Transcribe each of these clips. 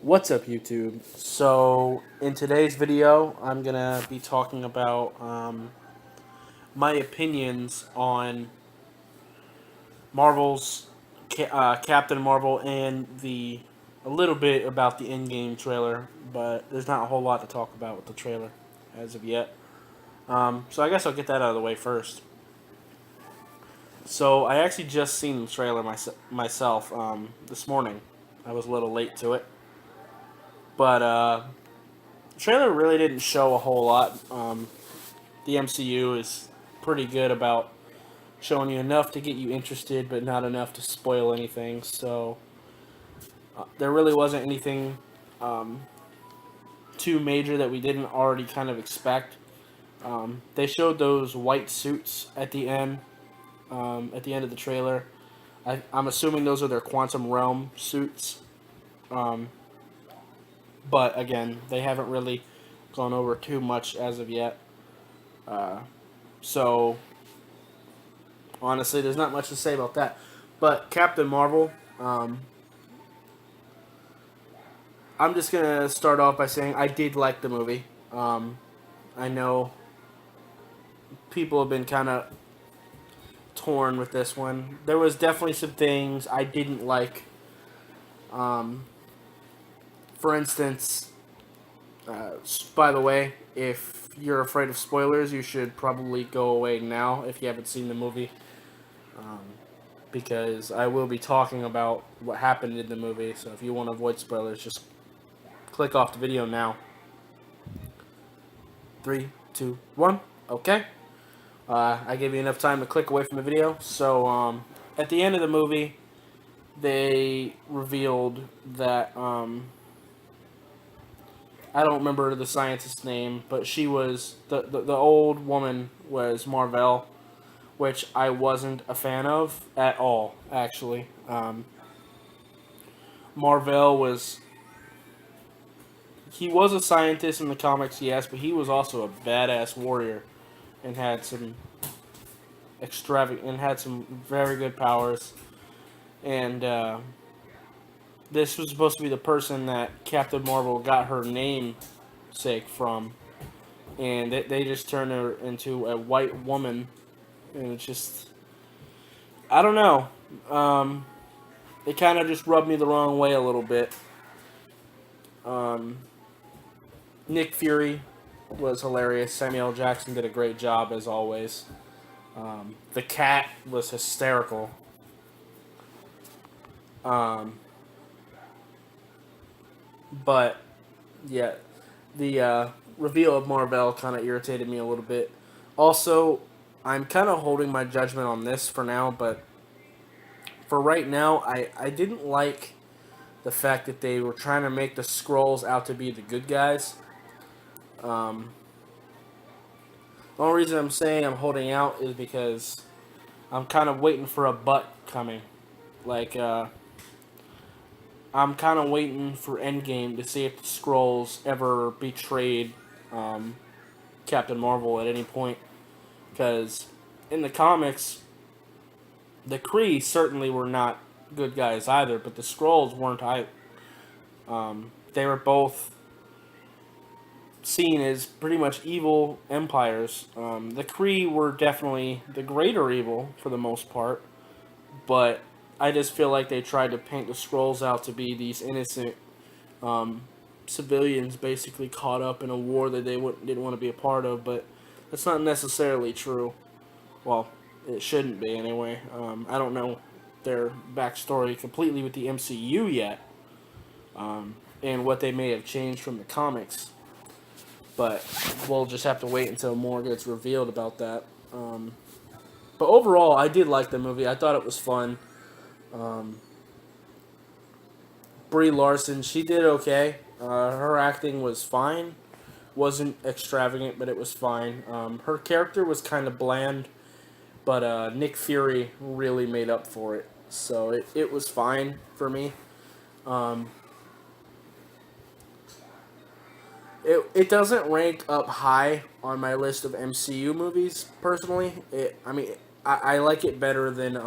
What's up, YouTube? So, in today's video, I'm gonna be talking about my opinions on Marvel's Captain Marvel and a little bit about the Endgame trailer, but there's not a whole lot to talk about with the trailer as of yet. So I guess I'll get that out of the way first. So I actually just seen the trailer myself this morning. I was a little late to it, but the trailer really didn't show a whole lot. The MCU is pretty good about showing you enough to get you interested, but not enough to spoil anything. So there really wasn't anything um, too major that we didn't already kind of expect. They showed those white suits at the end of the trailer. I'm assuming those are their Quantum Realm suits. Um, but again, they haven't really gone over too much as of yet. So honestly, there's not much to say about that. But Captain Marvel, I'm just gonna start off by saying I did like the movie. I know people have been kind of torn with this one. There was definitely some things I didn't like. Um, for instance, by the way, if you're afraid of spoilers, you should probably go away now if you haven't seen the movie, um, because I will be talking about what happened in the movie. So if you want to avoid spoilers, just click off the video now. 3, 2, 1. Okay. I gave you enough time to click away from the video. So at the end of the movie, they revealed that I don't remember the scientist's name, but she was the old woman was Marvel, which I wasn't a fan of at all. Actually, Marvel was he was a scientist in the comics, yes, but he was also a badass warrior and had some had some very good powers. And this was supposed to be the person that Captain Marvel got her namesake from, and they just turned her into a white woman, and it's just I don't know. It kind of just rubbed me the wrong way a little bit. Um, Nick Fury was hilarious. Samuel L. Jackson did a great job as always. The cat was hysterical. Um, but yeah, the reveal of Marvel kind of irritated me a little bit. Also, I'm kind of holding my judgment on this for now, but for right now, I didn't like the fact that they were trying to make the Skrulls out to be the good guys. Um, the only reason I'm saying I'm holding out is because I'm kind of waiting for a butt coming. Like, I'm kind of waiting for Endgame to see if the Skrulls ever betrayed um, Captain Marvel at any point. Because in the comics, the Kree certainly were not good guys either, but the Skrulls weren't either. They were both seen as pretty much evil empires. The Kree were definitely the greater evil for the most part, but I just feel like they tried to paint the Skrulls out to be these innocent um, civilians basically caught up in a war that didn't want to be a part of, but that's not necessarily true. Well, it shouldn't be anyway. I don't know their backstory completely with the MCU yet, and what they may have changed from the comics, but we'll just have to wait until more gets revealed about that. But overall, I did like the movie. I thought it was fun. Um, Brie Larson, she did okay. Her acting was fine. Wasn't extravagant, but it was fine. Her character was kind of bland, but Nick Fury really made up for it. So it was fine for me. Um, it doesn't rank up high on my list of MCU movies personally. I like it better than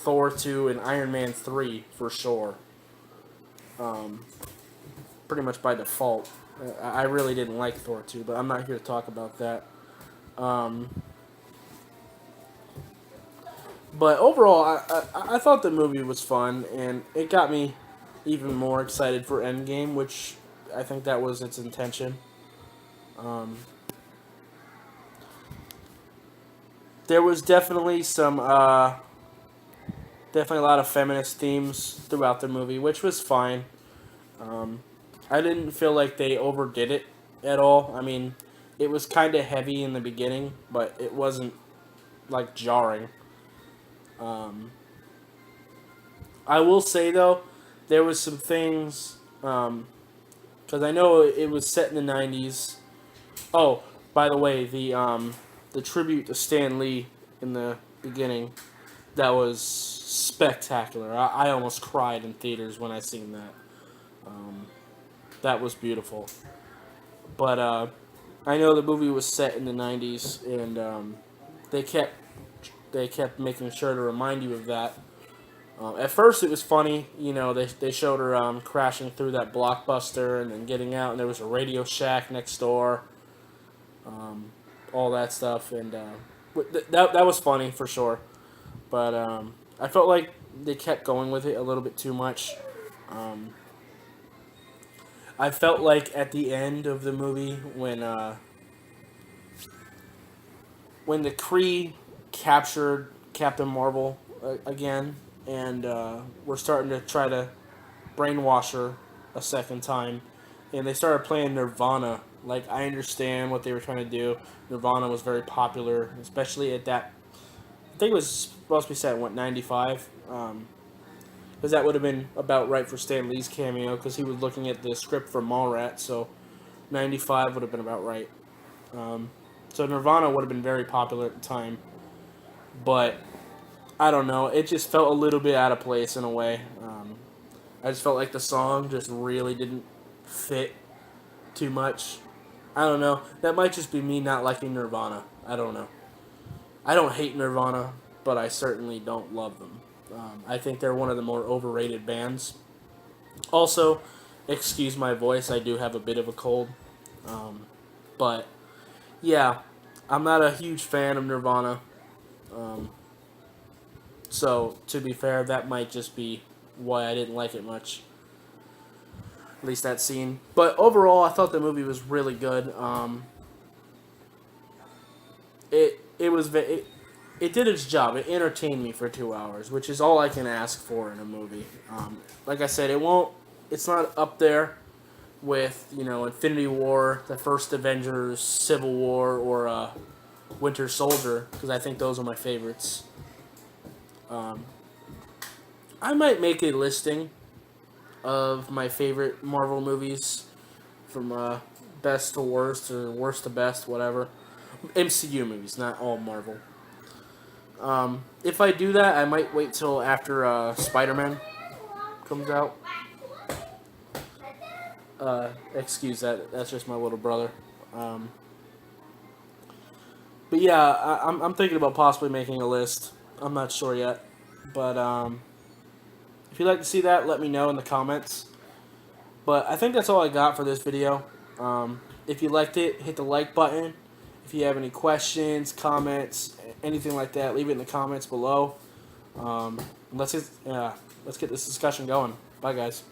Thor 2 and Iron Man 3 for sure. pretty much by default. I really didn't like Thor 2, but I'm not here to talk about that. Um, but overall, I thought the movie was fun, and it got me even more excited for Endgame, which I think that was its intention. Um, there was definitely definitely a lot of feminist themes throughout the movie, which was fine. Um, I didn't feel like they overdid it at all. I mean, it was kind of heavy in the beginning, but it wasn't like jarring. Um, I will say though, there was some things because I know it was set in the '90s. Oh, by the way, the tribute to Stan Lee in the beginning, that was spectacular. I almost cried in theaters when I seen that. Um, that was beautiful. But I know the movie was set in the '90s, and they kept they kept making sure to remind you of that. At first, it was funny. You know, they showed her crashing through that blockbuster and then getting out, and there was a Radio Shack next door. All that stuff, and that was funny for sure. But I felt like they kept going with it a little bit too much. Um, I felt like at the end of the movie when the Kree captured Captain Marvel again, and we're starting to try to brainwash her a second time, and they started playing Nirvana. Like, I understand what they were trying to do. Nirvana was very popular, especially at that. I think it was supposed to be set in what, '95. Because that would have been about right for Stan Lee's cameo, because he was looking at the script for Mallrats, so '95 would have been about right. Um, so Nirvana would have been very popular at the time, but I don't know. It just felt a little bit out of place in a way. I just felt like the song just really didn't fit too much. I don't know. That might just be me not liking Nirvana. I don't know. I don't hate Nirvana, but I certainly don't love them. I think they're one of the more overrated bands. Also, excuse my voice. I do have a bit of a cold. Um, but yeah, I'm not a huge fan of Nirvana. Um, so to be fair, that might just be why I didn't like it much. At least that scene. But overall, I thought the movie was really good. It was it did its job. It entertained me for 2 hours, which is all I can ask for in a movie. Like I said, it won't. It's not up there with Infinity War, the first Avengers, Civil War, or Winter Soldier, because I think those are my favorites. Um, I might make a listing of my favorite Marvel movies from best to worst or worst to best, whatever. MCU movies, not all Marvel. If I do that, I might wait till after Spider-Man comes out. Excuse that. That's just my little brother. Um, but yeah, I'm thinking about possibly making a list. I'm not sure yet. But if you'd like to see that, let me know in the comments. But I think that's all I got for this video. If you liked it, hit the like button. If you have any questions, comments, anything like that, leave it in the comments below. Let's get this discussion going. Bye, guys.